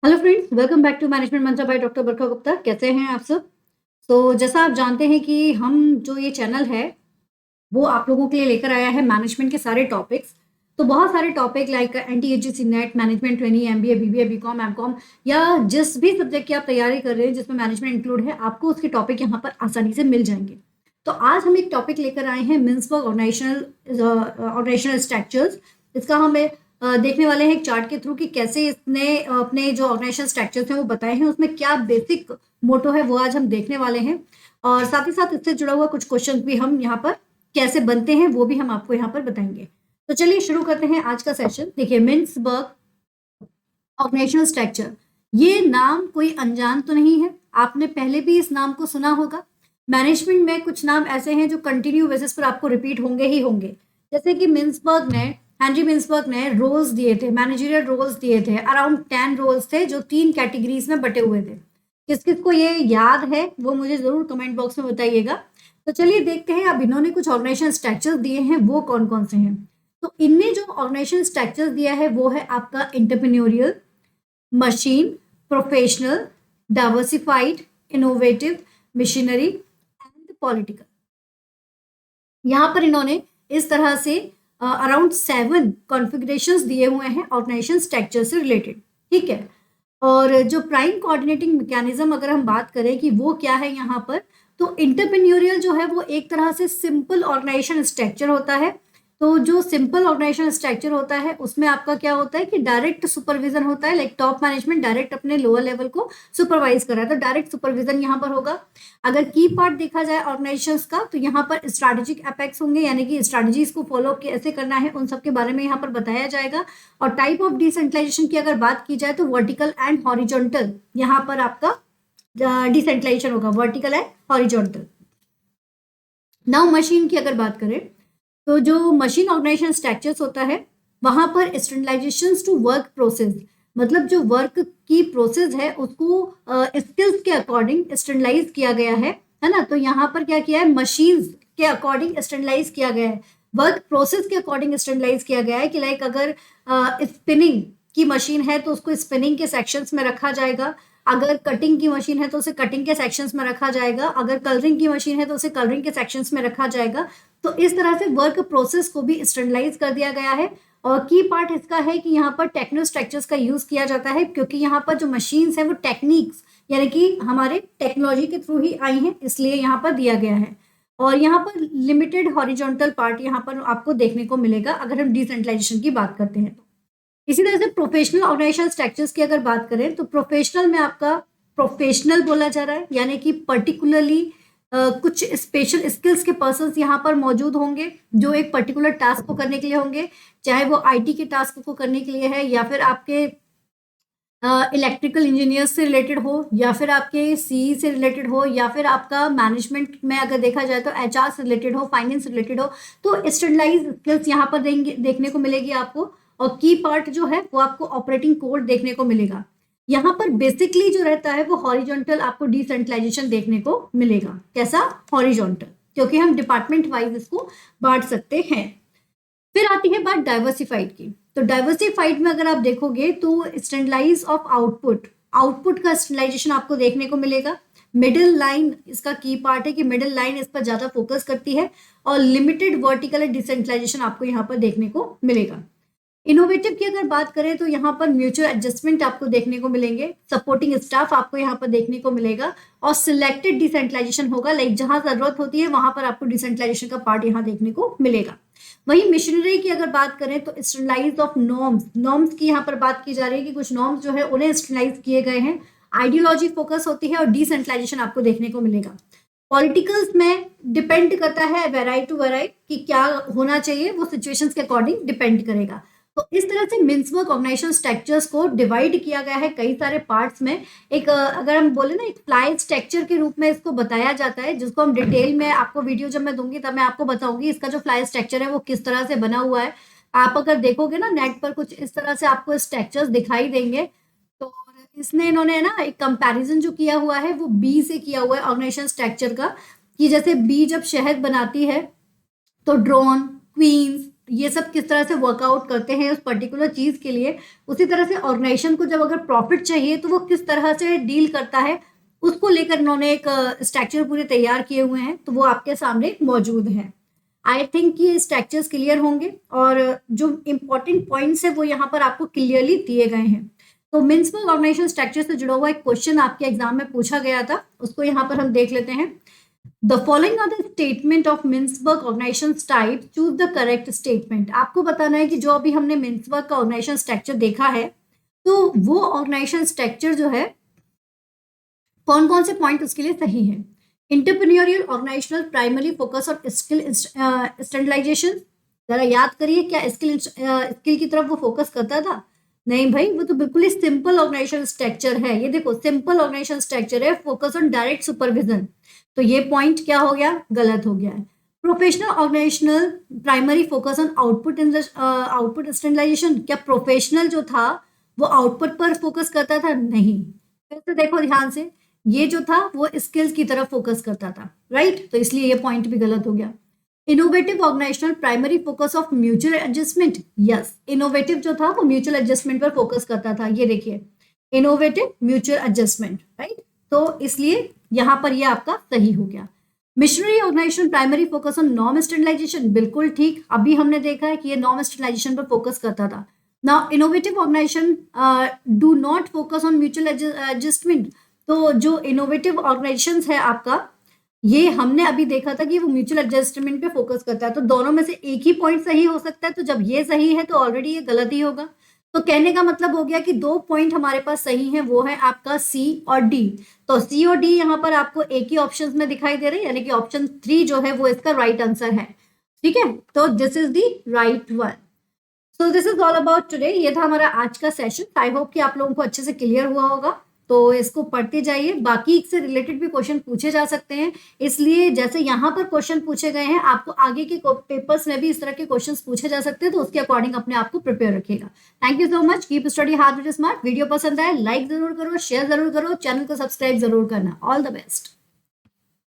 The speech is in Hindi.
Hello friends, welcome back to management Mantra by doctor Barkha Gupta. कैसे हैं आप सब? तो जैसा आप जानते हैं कि हम जो ये चैनल है वो आप लोगों के लिए लेकर आया है मैनेजमेंट के सारे टॉपिक्स। तो बहुत सारे topic like NTHC net, management training, MBA, BBA, BCom, MCom या जिस भी सब्जेक्ट की आप तैयारी कर रहे हैं जिसमें मैनेजमेंट इंक्लूड है, आपको उसके टॉपिक यहाँ पर आसानी से मिल जाएंगे। तो आज हम एक टॉपिक लेकर आए हैं, मिन्सबर्ग ऑर्गेनाइजेशनल स्ट्रक्चर्स। इसका हम देखने वाले हैं एक चार्ट के थ्रू कि कैसे इसने अपने जो ऑर्गेनाइजेशन स्ट्रक्चर्स हैं वो बताए हैं, उसमें क्या बेसिक मोटो है वो आज हम देखने वाले हैं। और साथ ही साथ इससे जुड़ा हुआ कुछ क्वेश्चन भी हम यहाँ पर कैसे बनते हैं वो भी हम आपको यहाँ पर बताएंगे। तो चलिए शुरू करते हैं आज का सेशन। देखिए, मिन्सबर्ग ऑर्गेनाइजेशनल स्ट्रक्चर, ये नाम कोई अनजान तो नहीं है, आपने पहले भी इस नाम को सुना होगा। मैनेजमेंट में कुछ नाम ऐसे हैं जो कंटिन्यू बेसिस पर आपको रिपीट होंगे ही होंगे। जैसे कि हेनरी मिन्सबर्ग ने रोल्स दिए थे, मैनेजरियल रोल्स दिए थे, अराउंड 10 रोल्स थे जो 3 कैटेगरीज में बटे हुए थे। किस किस को ये याद है वो मुझे जरूर कमेंट बॉक्स में बताइएगा। तो चलिए देखते हैं अब इन्होंने कुछ ऑर्गेनाइजेशन स्ट्रक्चर्स दिए हैं वो कौन कौन से हैं। तो इनमें जो ऑर्गेनाइजेशन स्ट्रक्चर्स दिया है वो है आपका entrepreneurial, machine, professional, diversified, innovative, missionary and political. यहाँ पर इन्होंने इस तरह से अराउंड 7 कॉन्फ़िगरेशंस दिए हुए हैं ऑर्गेनाइजेशन स्ट्रक्चर से रिलेटेड। ठीक है। और जो प्राइम कोऑर्डिनेटिंग मैकेनिज्म अगर हम बात करें कि वो क्या है यहाँ पर, तो इंटरप्रेन्योरियल जो है वो एक तरह से सिंपल ऑर्गेनाइजेशन स्ट्रक्चर होता है। तो जो सिंपल ऑर्गेनाइजेशन स्ट्रक्चर होता है उसमें आपका क्या होता है कि डायरेक्ट सुपरविजन होता है, लाइक टॉप मैनेजमेंट डायरेक्ट अपने लोअर लेवल को सुपरवाइज कर रहा है, तो डायरेक्ट सुपरविजन यहाँ पर होगा। अगर की पार्ट देखा जाए ऑर्गेनाइजेशंस का, तो यहाँ पर स्ट्रैटेजिक एपेक्स होंगे, यानी कि स्ट्रैटेजीज को फॉलो कैसे करना है उन सब के बारे में यहाँ पर बताया जाएगा। और टाइप ऑफ डिसेंट्रलाइजेशन की अगर बात की जाए तो वर्टिकल एंड हॉरिजॉन्टल यहाँ पर आपका डिसेंट्रलाइजेशन होगा, vertical and horizontal. Now machine की अगर बात करें तो जो मशीन ऑर्गेनाइजेशन स्ट्रक्चर्स होता है वहां पर स्टैंडर्डाइजेशन टू वर्क प्रोसेस, मतलब जो वर्क की प्रोसेस है उसको स्किल्स के अकॉर्डिंग स्टैंडर्डाइज किया गया है ना। तो यहाँ पर क्या किया है, मशीन्स के अकॉर्डिंग स्टैंडर्डाइज किया गया है, वर्क प्रोसेस के अकॉर्डिंग स्टैंडर्डाइज किया गया है कि लाइक अगर स्पिनिंग की मशीन है तो उसको स्पिनिंग के सेक्शंस में रखा जाएगा, अगर कटिंग की मशीन है तो उसे कटिंग के सेक्शंस में रखा जाएगा, अगर कलरिंग की मशीन है तो उसे कलरिंग के सेक्शंस में रखा जाएगा। तो इस तरह से वर्क प्रोसेस को भी स्टैंडर्डाइज कर दिया गया है। और की पार्ट इसका है कि यहाँ पर टेक्नो स्ट्रक्चर्स का यूज किया जाता है, क्योंकि यहाँ पर जो मशीन्स है वो टेक्निक्स यानी कि हमारे टेक्नोलॉजी के थ्रू ही आई हैं, इसलिए यहाँ पर दिया गया है। और यहाँ पर लिमिटेड हॉरिजॉन्टल पार्ट यहाँ पर आपको देखने को मिलेगा अगर हम डिसेंट्रलाइजेशन की बात करते हैं तो। इसी तरह से प्रोफेशनल ऑर्गेनाइजेशन स्ट्रक्चर्स की अगर बात करें तो प्रोफेशनल में आपका प्रोफेशनल बोला जा रहा है, यानी कि पर्टिकुलरली कुछ स्पेशल स्किल्स के पर्सन्स यहाँ पर मौजूद होंगे जो एक पर्टिकुलर टास्क को करने के लिए होंगे, चाहे वो आईटी के टास्क को करने के लिए है या फिर आपके इलेक्ट्रिकल इंजीनियर्स से रिलेटेड हो या फिर आपके सीई से रिलेटेड हो या फिर आपका मैनेजमेंट में अगर देखा जाए तो एचआर से रिलेटेड हो, फाइनेंस से रिलेटेड हो। तो स्टैंडर्डाइज स्किल्स यहाँ पर देखने को मिलेगी आपको। और की पार्ट जो है वो आपको ऑपरेटिंग कोड देखने को मिलेगा। यहाँ पर बेसिकली जो रहता है वो हॉरिजॉन्टल आपको डिसेंट्रलाइजेशन देखने को मिलेगा। कैसा? हॉरिजॉन्टल, क्योंकि हम डिपार्टमेंट वाइज इसको बांट सकते हैं। फिर आती है बात डाइवर्सिफाइड की। तो डाइवर्सिफाइड में अगर आप देखोगे तो स्टैंडर्डाइज ऑफ आउटपुट, आउटपुट का स्टैंडर्डाइजेशन आपको देखने को मिलेगा। मिडिल लाइन इसका की पार्ट है कि मिडिल लाइन इस पर ज्यादा फोकस करती है। और लिमिटेड वर्टिकल डिसेंट्रलाइजेशन आपको यहाँ पर देखने को मिलेगा। इनोवेटिव की अगर बात करें तो यहाँ पर म्यूचुअल एडजस्टमेंट आपको देखने को मिलेंगे, सपोर्टिंग स्टाफ आपको यहाँ पर देखने को मिलेगा और सिलेक्टेड डिसेंट्रलाइजेशन होगा, लाइक जहां जरूरत होती है वहां पर आपको डिसेंट्रलाइजेशन का पार्ट यहाँ देखने को मिलेगा। वहीं मिशनरी की अगर बात करें तो स्टैंडर्डाइज ऑफ नॉर्म्स की यहाँ पर बात की जा रही है कि कुछ नॉर्म्स जो है उन्हें स्टैंडर्डाइज किए गए हैं। आइडियोलॉजी फोकस होती है और डिसेंट्रलाइजेशन आपको देखने को मिलेगा। पॉलिटिकल्स में डिपेंड करता है वेराई टू वेराई कि क्या होना चाहिए, वो सिचुएशंस के अकॉर्डिंग डिपेंड करेगा। तो इस तरह से मिन्सबर्ग ऑर्गेनाइजेशन स्ट्रक्चर्स को डिवाइड किया गया है कई सारे पार्ट्स में। एक अगर हम बोले ना एक फ्लाई स्ट्रक्चर के रूप में इसको बताया जाता है, जिसको हम डिटेल में आपको वीडियो जब मैं दूंगी तब मैं आपको बताऊंगी इसका जो फ्लाई स्ट्रक्चर है वो किस तरह से बना हुआ है। आप अगर देखोगे ना नेट पर कुछ इस तरह से आपको स्ट्रक्चर्स दिखाई देंगे। तो इसने इन्होंने ना एक कंपैरिजन जो किया हुआ है वो बी से किया हुआ है ऑर्गेनाइजेशन स्ट्रक्चर का, कि जैसे बी जब शहद बनाती है तो ड्रोन, क्वींस, ये सब किस तरह से वर्कआउट करते हैं उस पर्टिकुलर चीज के लिए, उसी तरह से ऑर्गेनाइजेशन को जब अगर प्रॉफिट चाहिए तो वो किस तरह से डील करता है, उसको लेकर इन्होंने एक स्ट्रक्चर पूरे तैयार किए हुए हैं, तो वो आपके सामने मौजूद है। आई थिंक ये स्ट्रक्चर्स क्लियर होंगे और जो इंपॉर्टेंट पॉइंट्स है वो यहाँ पर आपको क्लियरली दिए गए हैं। तो मिन्सबर्ग ऑर्गेनाइजेशन स्ट्रक्चर से जुड़ा हुआ एक क्वेश्चन आपके एग्जाम में पूछा गया था, उसको यहाँ पर हम देख लेते हैं। The following are the statement of Mintzberg organisation type, choose the correct statement. आपको बताना है कि जो अभी हमने मिन्सबर्ग का ऑर्गेनाइजेशन स्ट्रक्चर देखा है, तो वो ऑर्गेनाइजेशन स्ट्रक्चर जो है कौन कौन से पॉइंट उसके लिए सही है। Entrepreneurial organisational primary focus on skill standardisation, जरा याद करिए क्या स्किल की तरफ वो फोकस करता था? नहीं भाई, वो तो बिल्कुल ही सिंपल ऑर्गेनाइजेशन स्ट्रक्चर है। ये देखो सिंपल ऑर्गेनाइजेशन स्ट्रक्चर है, फोकस ऑन डायरेक्ट सुपरविजन, तो ये पॉइंट क्या हो गया? गलत हो गया है। Professional organisational primary focus on output standardisation, क्या प्रोफेशनल जो था वो आउटपुट पर फोकस करता था? नहीं। फिर से देखो ध्यान से, ये जो था वो स्किल्स की तरफ फोकस करता था, राइट? तो इसलिए ये पॉइंट भी गलत हो गया। Innovative organisational primary focus of mutual adjustment, yes, innovative जो था वो म्यूचुअल एडजस्टमेंट पर फोकस करता था। ये देखिए इनोवेटिव म्यूचुअल एडजस्टमेंट, राइट? तो इसलिए यहाँ पर ये आपका सही हो गया। Missionary organisation primary focus on norm standardisation, बिल्कुल ठीक, अभी हमने देखा है कि ये नॉर्म स्टैंडर्डाइजेशन पर फोकस करता था। Now innovative organisation do not focus on mutual adjustment, तो जो इनोवेटिव ऑर्गेनाइजेशन है आपका, ये हमने अभी देखा था कि वो म्यूचुअल एडजस्टमेंट पे फोकस करता है, तो दोनों में से एक ही पॉइंट सही हो सकता है। तो जब ये सही है तो ऑलरेडी ये गलत ही होगा। तो कहने का मतलब हो गया कि 2 पॉइंट हमारे पास सही है, वो है आपका सी और डी। तो सी और डी यहाँ पर आपको एक ही ऑप्शन में दिखाई दे रहे हैं, यानी कि ऑप्शन 3 जो है वो इसका राइट आंसर है। ठीक है, तो this is the right one. So this is all about today. ये था हमारा आज का सेशन। आई होप कि आप लोगों को अच्छे से क्लियर हुआ होगा। तो इसको पढ़ते जाइए, बाकी इससे रिलेटेड भी क्वेश्चन पूछे जा सकते हैं, इसलिए जैसे यहाँ पर क्वेश्चन पूछे गए हैं, आपको आगे के पेपर्स में भी इस तरह के क्वेश्चंस पूछे जा सकते हैं, तो उसके अकॉर्डिंग अपने आप को प्रिपेयर रखिएगा। Thank you so much. Keep study hard with smart. Video पसंद आए लाइक जरूर करो, शेयर जरूर करो, चैनल को सब्सक्राइब जरूर करना। All the best.